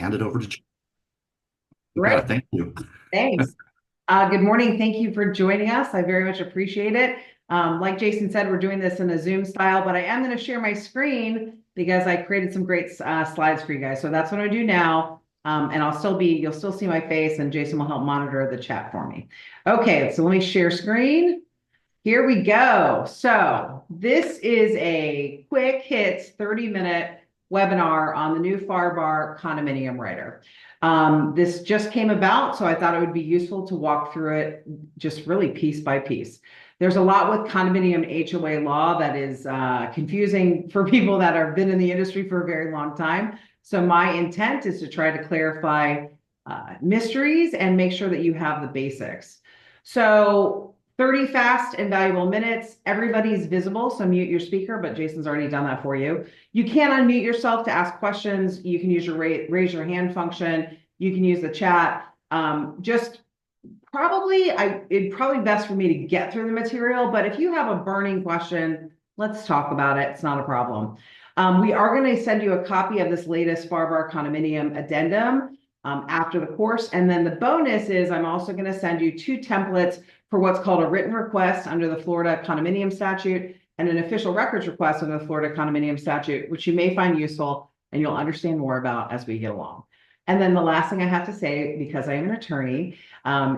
hand it over to Jen. Great. Thank you. Thanks. Good morning. Thank you for joining us. I very much appreciate it. Like Jason said, we're doing this in a Zoom style, but I am going to share my screen because I created some great slides for you guys. So that's what I do now. And you'll still see my face, and Jason will help monitor the chat for me. Okay, so let me share screen. Here we go. So this is a quick hits 30-minute webinar on the new FAR condominium writer. This just came about, so I thought it would be useful to walk through it just really piece by piece. There's a lot with condominium HOA law that is confusing for people that have been in the industry for a very long time. So my intent is to try to clarify mysteries and make sure that you have the basics. So 30 fast and valuable minutes. Everybody's visible, so mute your speaker, but Jason's already done that for you. You can unmute yourself to ask questions. You can use your raise your hand function. You can use the chat. It'd probably best for me to get through the material, but if you have a burning question, let's talk about it. It's not a problem. We are going to send you a copy of this latest FAR condominium addendum after the course. And then the bonus is I'm also going to send you 2 templates for what's called a written request under the Florida condominium statute and an official records request under the Florida condominium statute, which you may find useful and you'll understand more about as we get along. And then the last thing I have to say, because I am an attorney,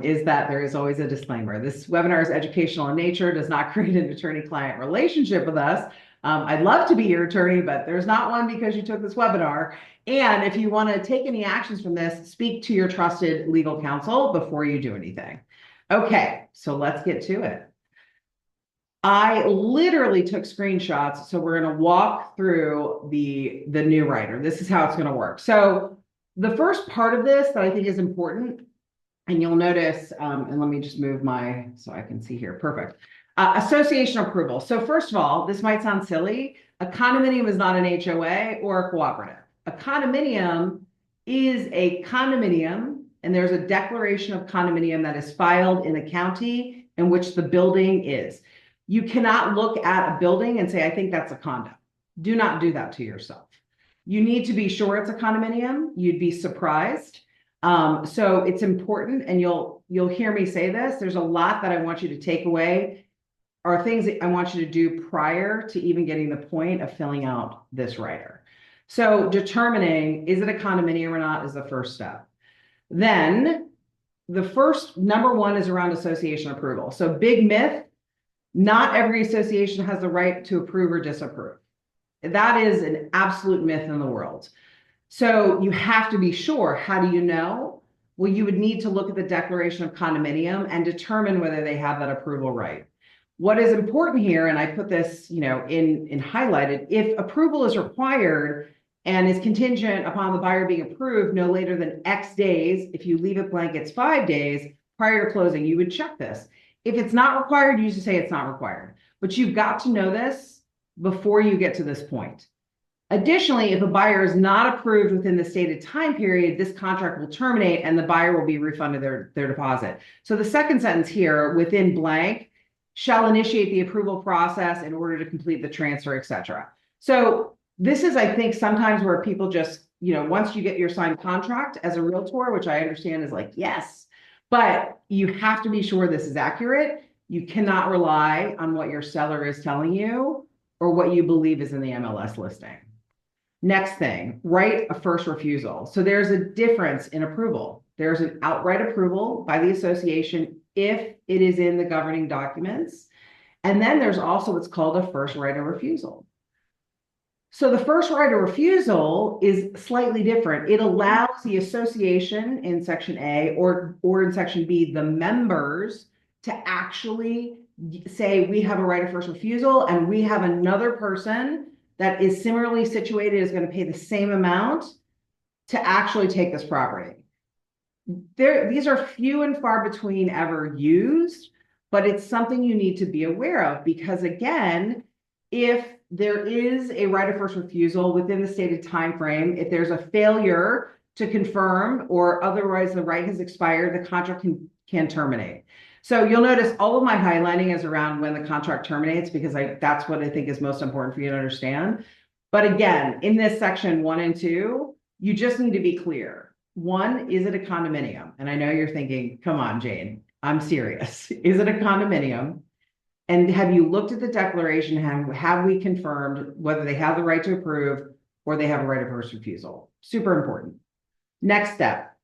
is that there is always a disclaimer. This webinar is educational in nature, does not create an attorney-client relationship with us. I'd love to be your attorney, but there's not one because you took this webinar. And if you want to take any actions from this, speak to your trusted legal counsel before you do anything. Okay, so let's get to it. I literally took screenshots, so we're going to walk through the new writer. This is how it's going to work. So the first part of this that I think is important, and you'll notice, and let me just move so I can see here. Perfect. Association approval. So first of all, this might sound silly. A condominium is not an HOA or a cooperative. A condominium is a condominium, and there's a declaration of condominium that is filed in the county in which the building is. You cannot look at a building and say, I think that's a condo. Do not do that to yourself. You need to be sure it's a condominium. You'd be surprised. So it's important, and you'll hear me say this. There's a lot that I want you to take away, or things that I want you to do prior to even getting the point of filling out this writer. So determining, is it a condominium or not, is the first step. Then the first number 1 is around association approval. So big myth, not every association has the right to approve or disapprove. That is an absolute myth in the world. So you have to be sure. How do you know? Well, you would need to look at the declaration of condominium and determine whether they have that approval right. What is important here, and I put this, in highlighted, if approval is required and is contingent upon the buyer being approved no later than X days, if you leave it blank, it's 5 days prior to closing, you would check this. If it's not required, you just say it's not required. But you've got to know this before you get to this point. Additionally, if a buyer is not approved within the stated time period, this contract will terminate and the buyer will be refunded their deposit. So the second sentence here, within blank, shall initiate the approval process in order to complete the transfer, etc. So this is, I think, sometimes where people just, once you get your signed contract as a realtor, which I understand is like, yes, but you have to be sure this is accurate. You cannot rely on what your seller is telling you or what you believe is in the MLS listing. Next thing, write a first refusal. So there's a difference in approval. There's an outright approval by the association if it is in the governing documents. And then there's also what's called a first right of refusal. So the first right of refusal is slightly different. It allows the association in Section A or in Section B, the members, to actually say, we have a right of first refusal and we have another person that is similarly situated is going to pay the same amount to actually take this property. These are few and far between ever used, but it's something you need to be aware of because, again, if there is a right of first refusal within the stated time frame, if there's a failure to confirm or otherwise the right has expired, the contract can terminate. So you'll notice all of my highlighting is around when the contract terminates because that's what I think is most important for you to understand. But again, in this section 1 and 2, you just need to be clear. One, is it a condominium? And I know you're thinking, come on, Jane, I'm serious. Is it a condominium? And have you looked at the declaration? Have we confirmed whether they have the right to approve or they have a right of first refusal? Super important. Next step,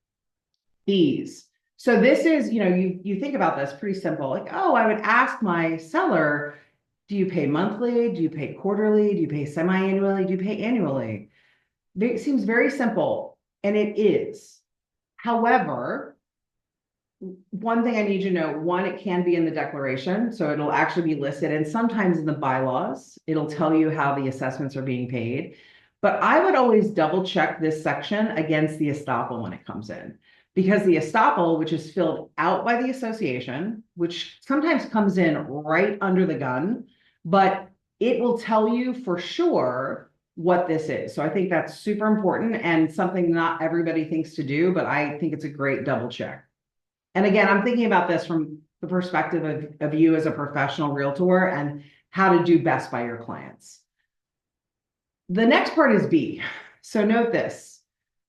fees. So this is, you think about this pretty simple, like, oh, I would ask my seller, do you pay monthly? Do you pay quarterly? Do you pay semi-annually? Do you pay annually? It seems very simple, and it is. However, one thing I need you to know, one, it can be in the declaration, so it'll actually be listed, and sometimes in the bylaws, it'll tell you how the assessments are being paid. But I would always double check this section against the estoppel when it comes in, because the estoppel, which is filled out by the association, which sometimes comes in right under the gun, but it will tell you for sure what this is. So I think that's super important and something not everybody thinks to do, but I think it's a great double check. And again, I'm thinking about this from the perspective of you as a professional realtor and how to do best by your clients. The next part is B. So note this.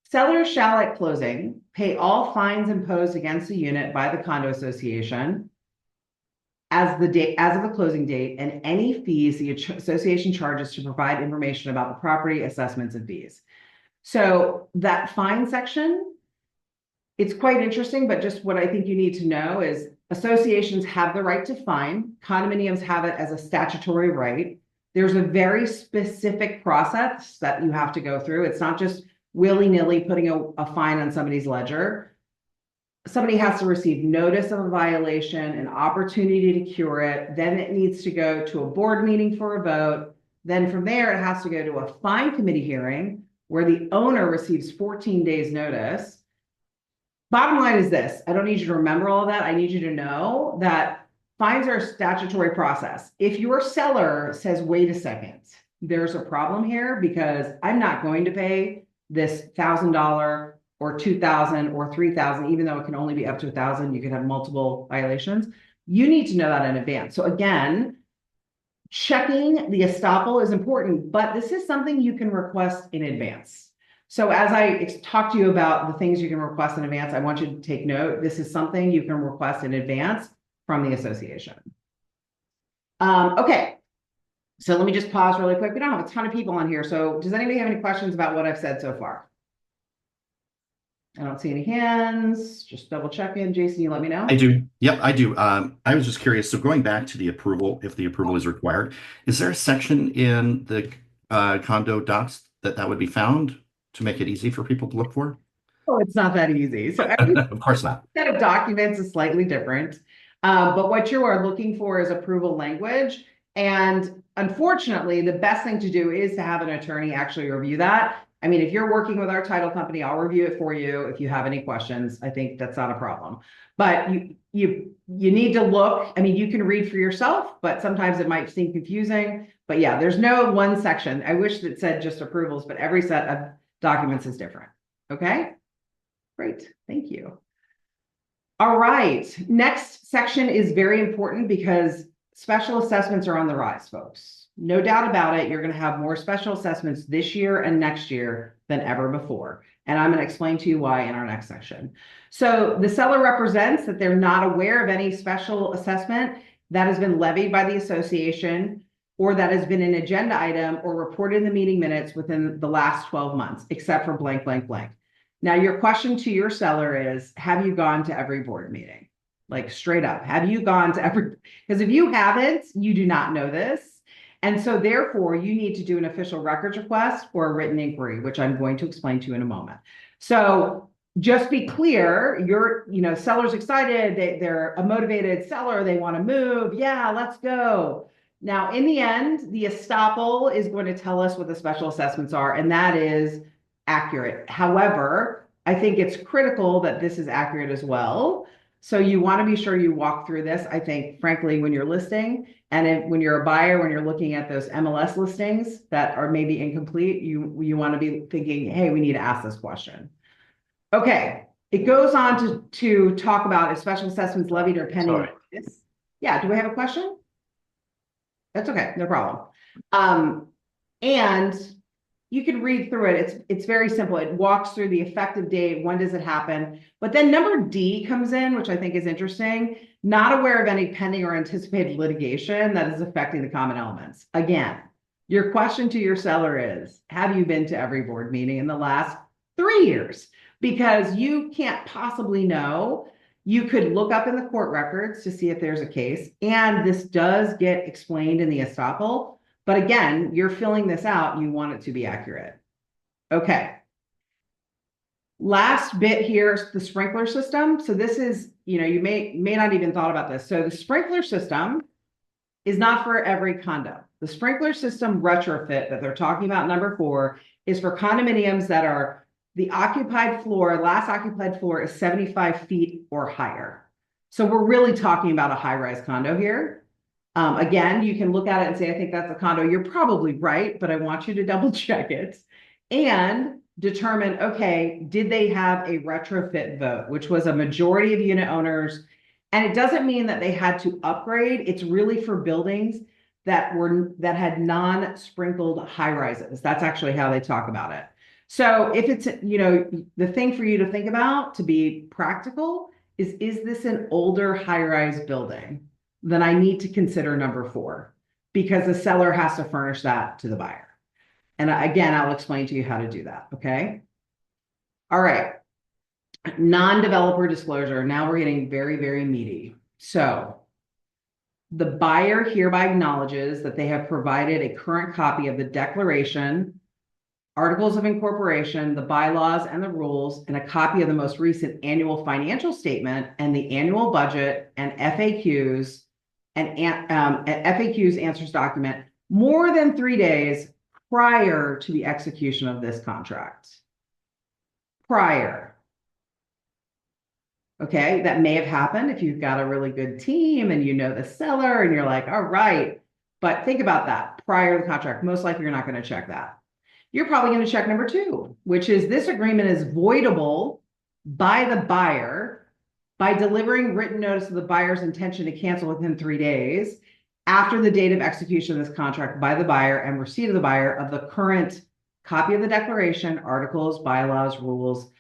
Sellers shall at closing pay all fines imposed against the unit by the condo association as of the closing date, and any fees the association charges to provide information about the property, assessments, and fees. So that fine section, it's quite interesting, but just what I think you need to know is associations have the right to fine. Condominiums have it as a statutory right. There's a very specific process that you have to go through. It's not just willy-nilly putting a fine on somebody's ledger. Somebody has to receive notice of a violation, an opportunity to cure it. Then it needs to go to a board meeting for a vote. Then from there, it has to go to a fine committee hearing where the owner receives 14 days notice. Bottom line is this. I don't need you to remember all of that. I need you to know that fines are a statutory process. If your seller says, wait a second, there's a problem here because I'm not going to pay this $1,000 or $2,000 or $3,000, even though it can only be up to $1,000, you can have multiple violations. You need to know that in advance. So again, checking the estoppel is important, but this is something you can request in advance. So as I talk to you about the things you can request in advance, I want you to take note. This is something you can request in advance from the association. Okay, so let me just pause really quick. We don't have a ton of people on here. So does anybody have any questions about what I've said so far? I don't see any hands. Just double check in. Jason, you let me know. I do. Yep, I do. I was just curious. So going back to the approval, if the approval is required, is there a section in the condo docs that would be found to make it easy for people to look for? Oh, it's not that easy. So every Of course not. set of documents is slightly different. But what you are looking for is approval language. And unfortunately, the best thing to do is to have an attorney actually review that. I mean, if you're working with our title company, I'll review it for you. If you have any questions, I think that's not a problem. But you need to look. I mean, you can read for yourself, but sometimes it might seem confusing. But yeah, there's no one section. I wish that said just approvals, but every set of documents is different. Okay, great. Thank you. All right. Next section is very important because special assessments are on the rise, folks. No doubt about it. You're going to have more special assessments this year and next year than ever before. And I'm going to explain to you why in our next section. So the seller represents that they're not aware of any special assessment that has been levied by the association or that has been an agenda item or reported in the meeting minutes within the last 12 months, except for blank, blank, blank. Now, your question to your seller is, have you gone to every board meeting? Like straight up, have you gone to every, because if you haven't, you do not know this. And so therefore you need to do an official records request or a written inquiry, which I'm going to explain to you in a moment. So just be clear, seller's excited, they're a motivated seller, they want to move. Yeah, let's go. Now, in the end, the estoppel is going to tell us what the special assessments are, and that is accurate. However, I think it's critical that this is accurate as well. So you want to be sure you walk through this, I think, frankly, when you're listing, and when you're a buyer, when you're looking at those MLS listings that are maybe incomplete, you want to be thinking, hey, we need to ask this question. Okay, it goes on to talk about if special assessments levied or pending. Yeah, do we have a question? That's okay, no problem. And you can read through it. It's very simple. It walks through the effective date, when does it happen? But then number D comes in, which I think is interesting. Not aware of any pending or anticipated litigation that is affecting the common elements. Again, your question to your seller is, have you been to every board meeting in the last 3 years? Because you can't possibly know. You could look up in the court records to see if there's a case, and this does get explained in the estoppel. But again, you're filling this out and you want it to be accurate. Okay. Last bit here is the sprinkler system. So this is, you may not even thought about this. So the sprinkler system is not for every condo. The sprinkler system retrofit that they're talking about, number 4, is for condominiums that are the occupied floor, last occupied floor is 75 feet or higher. So we're really talking about a high-rise condo here. Again, you can look at it and say, I think that's a condo. You're probably right, but I want you to double check it and determine, okay, did they have a retrofit vote, which was a majority of unit owners. And it doesn't mean that they had to upgrade. It's really for buildings that had non-sprinkled high rises. That's actually how they talk about it. So if it's, the thing for you to think about to be practical is this an older high-rise building? Then I need to consider number 4 because the seller has to furnish that to the buyer. And again, I'll explain to you how to do that. Okay. All right. Non-developer disclosure. Now we're getting very, very meaty. So the buyer hereby acknowledges that they have provided a current copy of the declaration, articles of incorporation, the bylaws and the rules, and a copy of the most recent annual financial statement and the annual budget and FAQs and FAQs answers document more than 3 days prior to the execution of this contract. Prior. Okay, that may have happened if you've got a really good team and you know the seller and you're like, all right, but think about that prior to the contract. Most likely you're not going to check that. You're probably going to check number 2, which is this agreement is voidable by the buyer by delivering written notice of the buyer's intention to cancel within 3 days after the date of execution of this contract by the buyer and receipt of the buyer of the current copy of the declaration, articles, bylaws, rules,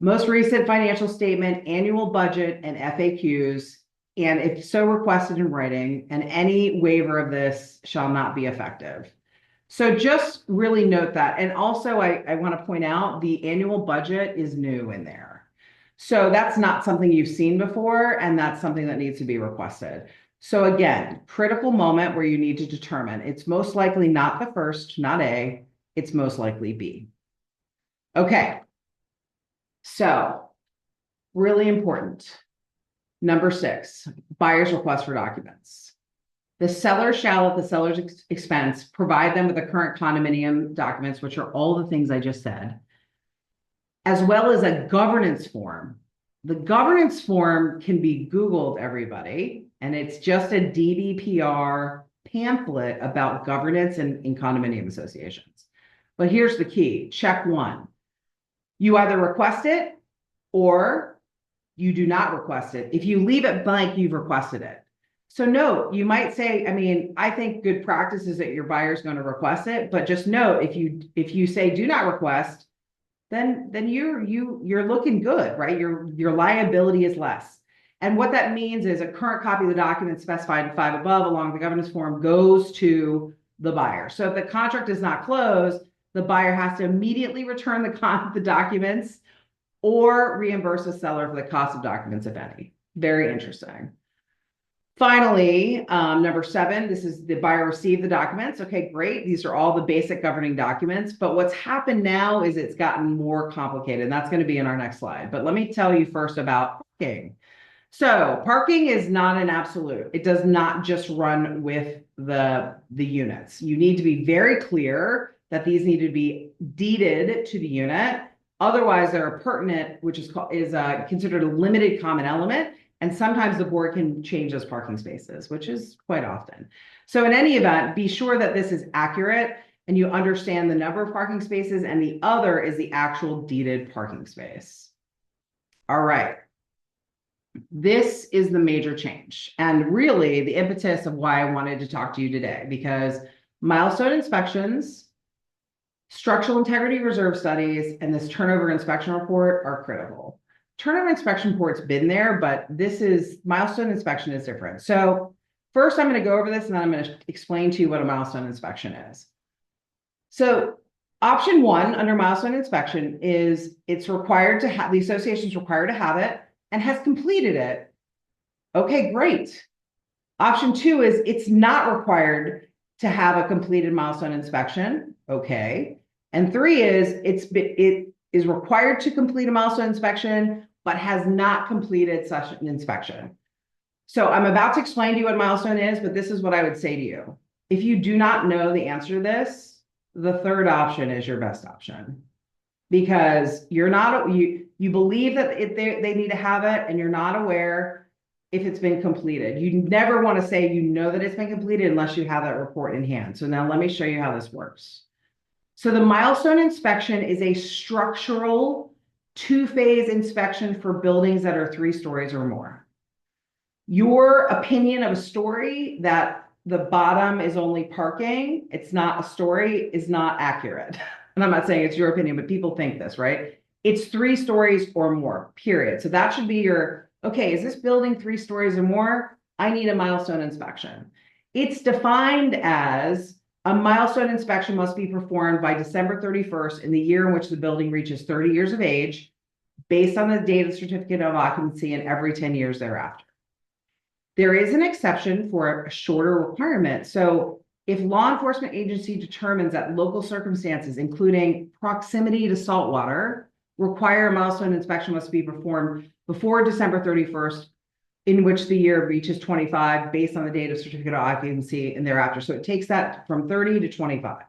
most recent financial statement, annual budget, and FAQs, and if so requested in writing, and any waiver of this shall not be effective. So just really note that. And also I want to point out the annual budget is new in there. So that's not something you've seen before, and that's something that needs to be requested. So again, critical moment where you need to determine. It's most likely not the first, not A, it's most likely B. Okay. So really important. Number 6, buyer's request for documents. The seller shall, at the seller's expense, provide them with the current condominium documents, which are all the things I just said, as well as a governance form. The governance form can be Googled, everybody, and it's just a DDPR pamphlet about governance in condominium associations. But here's the key. Check 1. You either request it or you do not request it. If you leave it blank, you've requested it. So note, you might say, I think good practice is that your buyer's going to request it, but just note, if you say do not request, then you're looking good, right? Your liability is less. And what that means is a current copy of the document specified in 5 above along with the governance form goes to the buyer. So if the contract is not closed, the buyer has to immediately return the documents or reimburse the seller for the cost of documents, if any. Very interesting. Finally, number 7, this is the buyer received the documents. Okay, great. These are all the basic governing documents. But what's happened now is it's gotten more complicated. And that's going to be in our next slide. But let me tell you first about parking. So parking is not an absolute. It does not just run with the units. You need to be very clear that these need to be deeded to the unit. Otherwise, they're pertinent, which is considered a limited common element. And sometimes the board can change those parking spaces, which is quite often. So in any event, be sure that this is accurate and you understand the number of parking spaces, and the other is the actual deeded parking space. All right. This is the major change, and really the impetus of why I wanted to talk to you today, because milestone inspections Structural integrity reserve studies and this turnover inspection report are critical. Turnover inspection report's been there, but this is milestone inspection is different. So first I'm going to go over this and then I'm going to explain to you what a milestone inspection is. So option one under milestone inspection is it's required to have, the association's required to have it and has completed it. Okay, great. Option two is it's not required to have a completed milestone inspection. Okay. And three is it is required to complete a milestone inspection, but has not completed such an inspection. So I'm about to explain to you what milestone is, but this is what I would say to you. If you do not know the answer to this, the third option is your best option, because you're not, you believe that they need to have it and you're not aware if it's been completed. You never want to say you know that it's been completed unless you have that report in hand. So now let me show you how this works. So the milestone inspection is a structural two-phase inspection for buildings that are 3 stories or more. Your opinion of a story that the bottom is only parking, it's not a story, is not accurate. And I'm not saying it's your opinion, but people think this, right? It's 3 stories or more, period. So that should be your, okay, is this building 3 stories or more? I need a milestone inspection. It's defined as a milestone inspection must be performed by December 31st in the year in which the building reaches 30 years of age, based on the date of the certificate of occupancy, and every 10 years thereafter. There is an exception for a shorter requirement. So if law enforcement agency determines that local circumstances, including proximity to saltwater, require a milestone inspection must be performed before December 31st, in which the year reaches 25 based on the date of certificate of occupancy and thereafter. So it takes that from 30 to 25.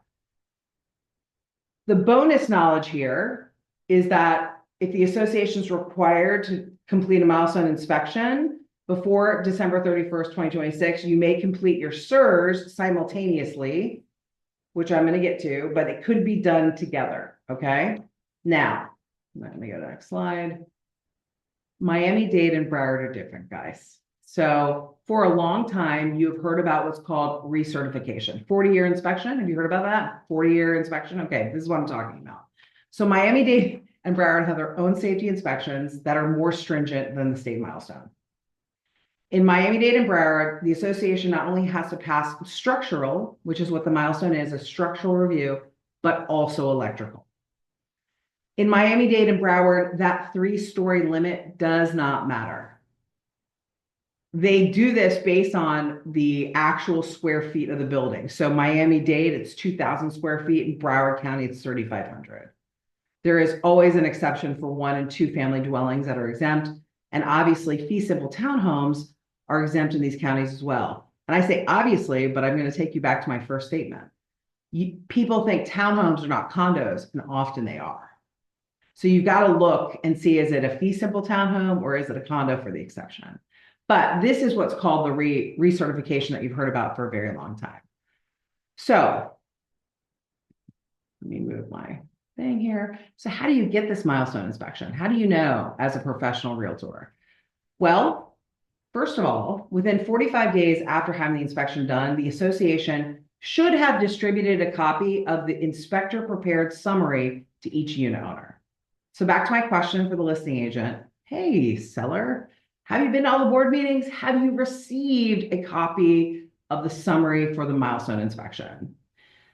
The bonus knowledge here is that if the association is required to complete a milestone inspection before December 31st, 2026, you may complete your SIRS simultaneously, which I'm going to get to, but it could be done together. Okay. Now, let me go to the next slide. Miami-Dade and Broward are different, guys. So for a long time, you've heard about what's called recertification, 40-year inspection. Have you heard about that? 40-year inspection. Okay, this is what I'm talking about. So Miami-Dade and Broward have their own safety inspections that are more stringent than the state milestone. In Miami-Dade and Broward, the association not only has to pass structural, which is what the milestone is, a structural review, but also electrical. In Miami-Dade and Broward, that 3-story limit does not matter. They do this based on the actual square feet of the building. So Miami-Dade, it's 2,000 square feet. In Broward County, it's 3,500. There is always an exception for 1 and 2 family dwellings that are exempt. And obviously, fee simple townhomes are exempt in these counties as well. And I say obviously, but I'm going to take you back to my first statement. People think townhomes are not condos, and often they are. So you've got to look and see, is it a fee simple townhome or is it a condo for the exception? But this is what's called the recertification that you've heard about for a very long time. So let me move my thing here. So how do you get this milestone inspection? How do you know as a professional realtor? Well, first of all, within 45 days after having the inspection done, the association should have distributed a copy of the inspector prepared summary to each unit owner. So back to my question for the listing agent. Hey, seller, have you been to all the board meetings? Have you received a copy of the summary for the milestone inspection?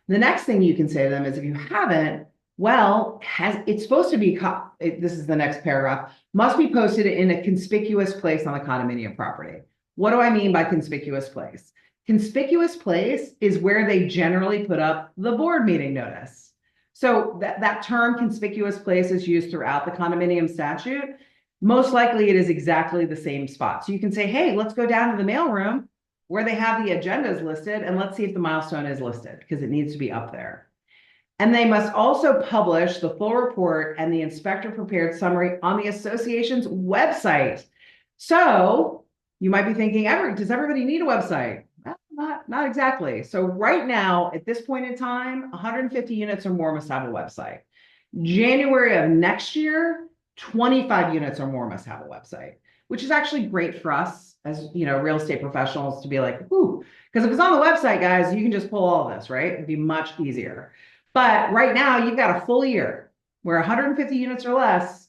The next thing you can say to them is, if you haven't, well, it's supposed to be, this is the next paragraph, must be posted in a conspicuous place on the condominium property. What do I mean by conspicuous place? Conspicuous place is where they generally put up the board meeting notice. So that term conspicuous place is used throughout the condominium statute. Most likely it is exactly the same spot. So you can say, hey, let's go down to the mailroom where they have the agendas listed and let's see if the milestone is listed, because it needs to be up there. And they must also publish the full report and the inspector prepared summary on the association's website. So you might be thinking, does everybody need a website? Not exactly. So right now, at this point in time, 150 units or more must have a website. January of next year, 25 units or more must have a website, which is actually great for us as, real estate professionals to be like, ooh, because if it's on the website, guys, you can just pull all of this, right? It'd be much easier. But right now you've got a full year where 150 units or less,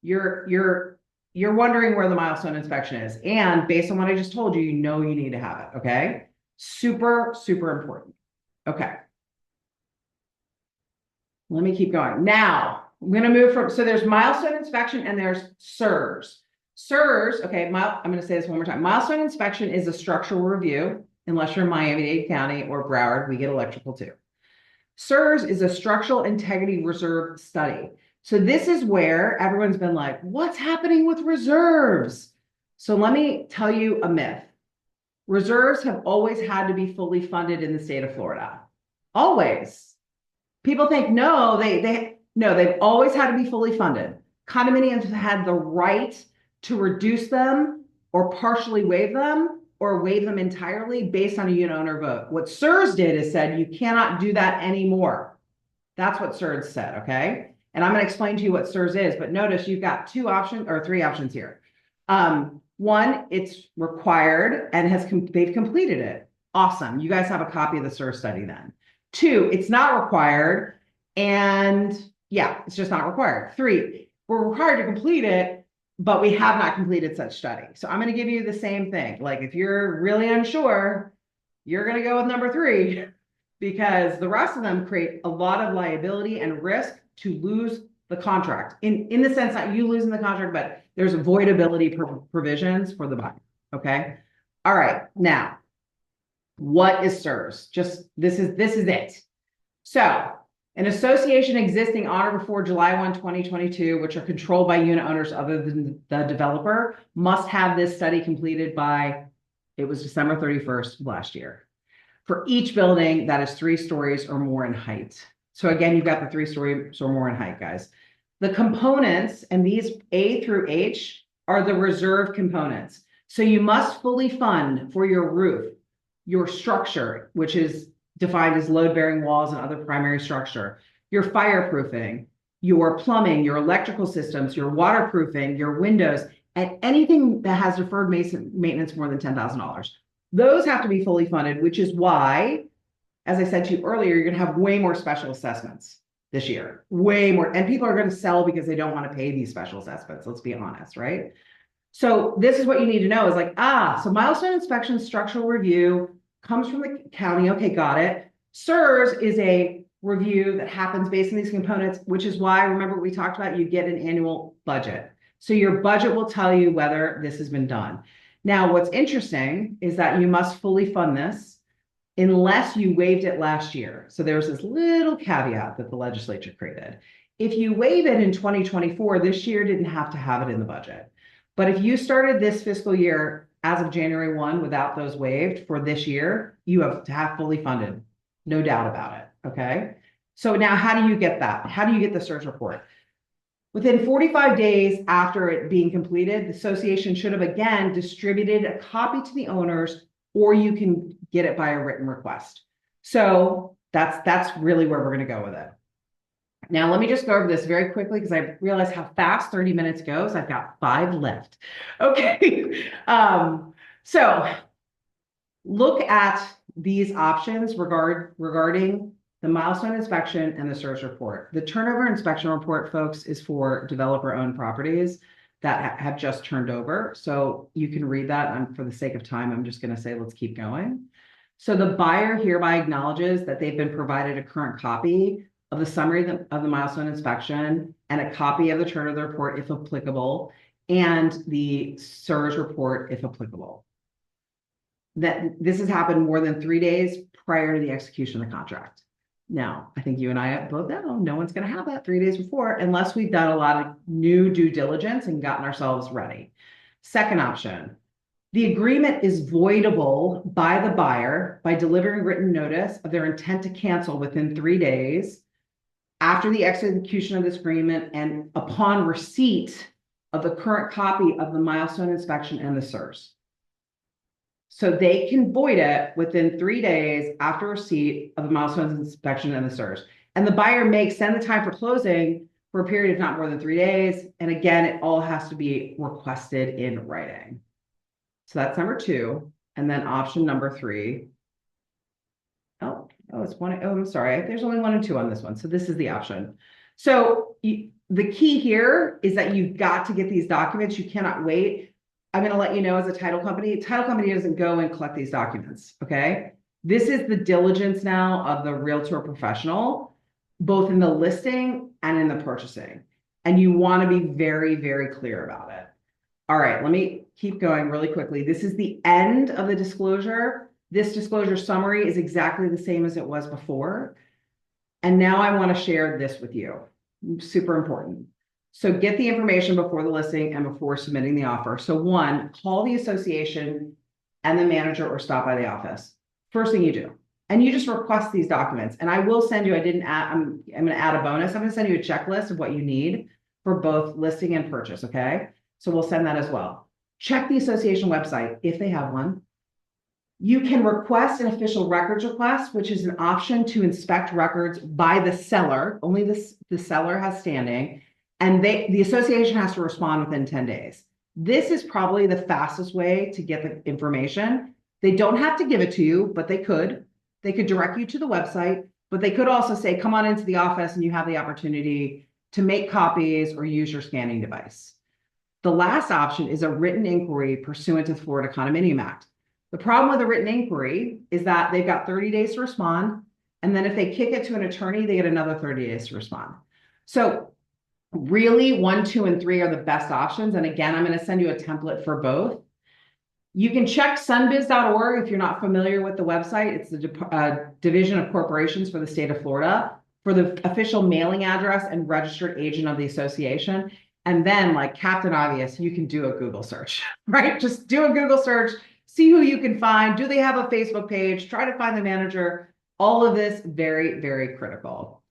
you're wondering where the milestone inspection is. And based on what I just told you, you know you need to have it. Okay. Super, super important. Okay. Let me keep going. Now, I'm going to move from, so there's milestone inspection and there's SIRS. SIRS, okay, I'm going to say this one more time. Milestone inspection is a structural review, unless you're in Miami-Dade County or Broward, we get electrical too. SIRS is a structural integrity reserve study. So this is where everyone's been like, what's happening with reserves? So let me tell you a myth. Reserves have always had to be fully funded in the state of Florida. Always. People think, no, they've always had to be fully funded. Condominiums have had the right to reduce them or partially waive them or waive them entirely based on a unit owner vote. What SIRS did is said, you cannot do that anymore. That's what SIRS said, okay? And I'm going to explain to you what SIRS is, but notice you've got two options or three options here. One, it's required and they've completed it. Awesome. You guys have a copy of the SIRS study then. Two, it's not required. And yeah, it's just not required. Three, we're required to complete it, but we have not completed such study. So I'm going to give you the same thing. Like if you're really unsure, you're going to go with number three because the rest of them create a lot of liability and risk to lose the contract in the sense that you losing the contract, but there's voidability provisions for the buyer. Okay. All right. Now, what is SIRS? Just this is it. So an association existing on or before July 1, 2022, which are controlled by unit owners other than the developer, must have this study completed by, it was December 31st of last year. For each building that is 3 stories or more in height. So again, you've got the 3 stories or more in height, guys. The components, and these A through H are the reserve components. So you must fully fund for your roof, your structure, which is defined as load-bearing walls and other primary structure, your fireproofing, your plumbing, your electrical systems, your waterproofing, your windows, and anything that has deferred maintenance more than $10,000. Those have to be fully funded, which is why, as I said to you earlier, you're going to have way more special assessments this year, way more. And people are going to sell because they don't want to pay these special assessments. Let's be honest, right? So this is what you need to know is like, so milestone inspection structural review comes from the county. Okay, got it. SIRS is a review that happens based on these components, which is why, remember we talked about, you get an annual budget. So your budget will tell you whether this has been done. Now, what's interesting is that you must fully fund this unless you waived it last year. So there's this little caveat that the legislature created. If you waive it in 2024, this year didn't have to have it in the budget. But if you started this fiscal year as of January 1 without those waived for this year, you have to have fully funded. No doubt about it. Okay. So now how do you get that? How do you get the SIRS report? Within 45 days after it being completed, the association should have again distributed a copy to the owners, or you can get it by a written request. So that's really where we're going to go with it. Now, let me just go over this very quickly because I realize how fast 30 minutes goes. I've got 5 left. Okay. So look at these options regarding the milestone inspection and the SIRS report. The turnover inspection report, folks, is for developer-owned properties that have just turned over. So you can read that. And for the sake of time, I'm just going to say, let's keep going. So the buyer hereby acknowledges that they've been provided a current copy of the summary of the milestone inspection and a copy of the turnover report, if applicable, and the SIRS report, if applicable. That this has happened more than 3 days prior to the execution of the contract. Now, I think you and I both know no one's going to have that 3 days before unless we've done a lot of new due diligence and gotten ourselves ready. Second option, the agreement is voidable by the buyer by delivering written notice of their intent to cancel within 3 days after the execution of this agreement and upon receipt of the current copy of the milestone inspection and the SIRS. So they can void it within 3 days after receipt of the milestone inspection and the SIRS. And the buyer may extend the time for closing for a period of not more than 3 days. And again, it all has to be requested in writing. So that's number 2. And then option number 3. Oh, Oh, it's one. Oh, I'm sorry. There's only one and two on this one. So this is the option. So the key here is that you've got to get these documents. You cannot wait. I'm going to let you know as a title company doesn't go and collect these documents. Okay. This is the diligence now of the realtor professional, both in the listing and in the purchasing. And you want to be very, very clear about it. All right, let me keep going really quickly. This is the end of the disclosure. This disclosure summary is exactly the same as it was before. And now I want to share this with you. Super important. So get the information before the listing and before submitting the offer. So one, call the association and the manager or stop by the office. First thing you do. And you just request these documents. And I will send you, I'm going to add a bonus. I'm going to send you a checklist of what you need for both listing and purchase, okay? So we'll send that as well. Check the association website if they have one. You can request an official records request, which is an option to inspect records by the seller. Only the seller has standing, and the association has to respond within 10 days. This is probably the fastest way to get the information. They don't have to give it to you, but they could. They could direct you to the website, but they could also say, come on into the office and you have the opportunity to make copies or use your scanning device. The last option is a written inquiry pursuant to the Florida Condominium Act. The problem with a written inquiry is that they've got 30 days to respond. And then if they kick it to an attorney, they get another 30 days to respond. So really 1, 2, and 3 are the best options. And again, I'm going to send you a template for both. You can check sunbiz.org if you're not familiar with the website. It's the Division of Corporations for the state of Florida for the official mailing address and registered agent of the association. And then, like Captain Obvious, you can do a Google search, right? Just do a Google search, see who you can find. Do they have a Facebook page? Try to find the manager. All of this, very, very critical.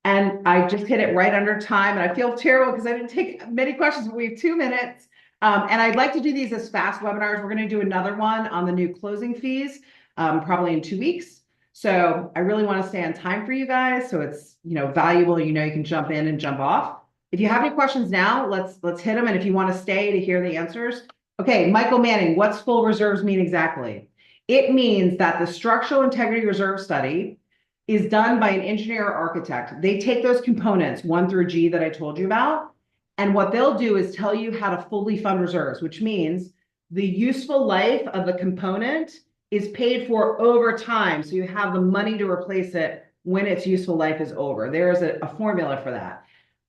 And I just hit it right under time. And I feel terrible because I didn't take many questions, but we have 2 minutes. And I'd like to do these as fast webinars. We're going to do another one on the new closing fees, probably in 2 weeks. So I really want to stay on time for you guys. So it's, valuable. You can jump in and jump off. If you have any questions now, let's hit them. And if you want to stay to hear the answers. Okay, Michael Manning, what's full reserves mean exactly? It means that the structural integrity reserve study is done by an engineer or architect. They take those components 1 through G that I told you about, and what they'll do is tell you how to fully fund reserves, which means the useful life of the component is paid for over time. So you have the money to replace it when its useful life is over. There is a formula for that.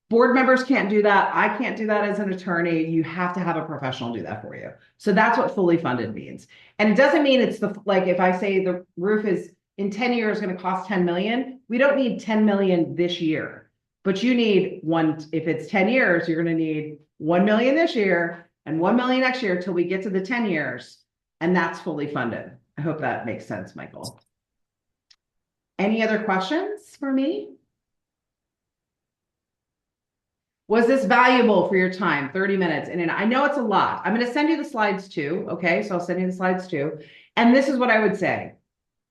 Board members can't do that. I can't do that as an attorney. You have to have a professional do that for you. So that's what fully funded means. And it doesn't mean it's like if I say the roof is in 10 years going to cost 10 million, we don't need 10 million this year. But you need if it's 10 years, you're going to need 1 million this year and 1 million next year till we get to the 10 years. And that's fully funded. I hope that makes sense, Michael. Any other questions for me? Was this valuable for your time? 30 minutes. And I know it's a lot. I'm going to send you the slides too. Okay. So I'll send you the slides too. And this is what I would say.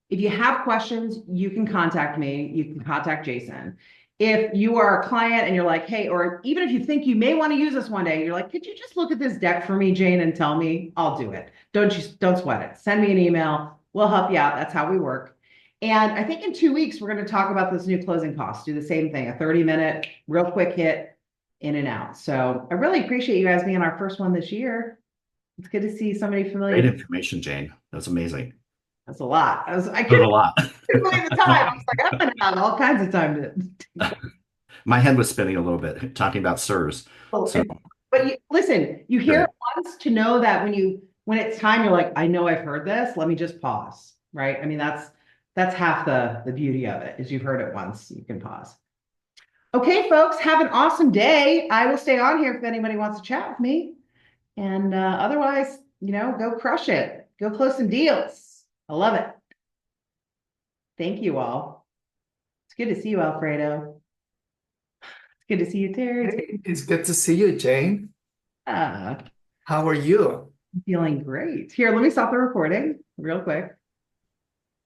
If you have questions, you can contact me. You can contact Jason. If you are a client and you're like, hey, or even if you think you may want to use this one day, you're like, could you just look at this deck for me, Jane, and tell me? I'll do it. Don't sweat it. Send me an email. We'll help you out. That's how we work. And I think in 2 weeks, we're going to talk about this new closing costs. Do the same thing, a 30-minute, real quick hit, in and out. So I really appreciate you guys being our first one this year. It's good to see somebody familiar. Great information, Jane. That's amazing. That's a lot. I couldn't a lot. believe the time. I was like, I'm going to have all kinds of time to. My head was spinning a little bit talking about SIRS. So, but listen, you hear it once to know that when it's time, you're like, I know I've heard this. Let me just pause. Right. I mean, that's half the beauty of it is you've heard it once, you can pause. Okay, folks, have an awesome day. I will stay on here if anybody wants to chat with me. And otherwise, go crush it. Go close some deals. I love it. Thank you all. It's good to see you, Alfredo. It's good to see you, Terry. Hey, it's good to see you, Jane. How are you? I'm feeling great. Here, let me stop the recording real quick.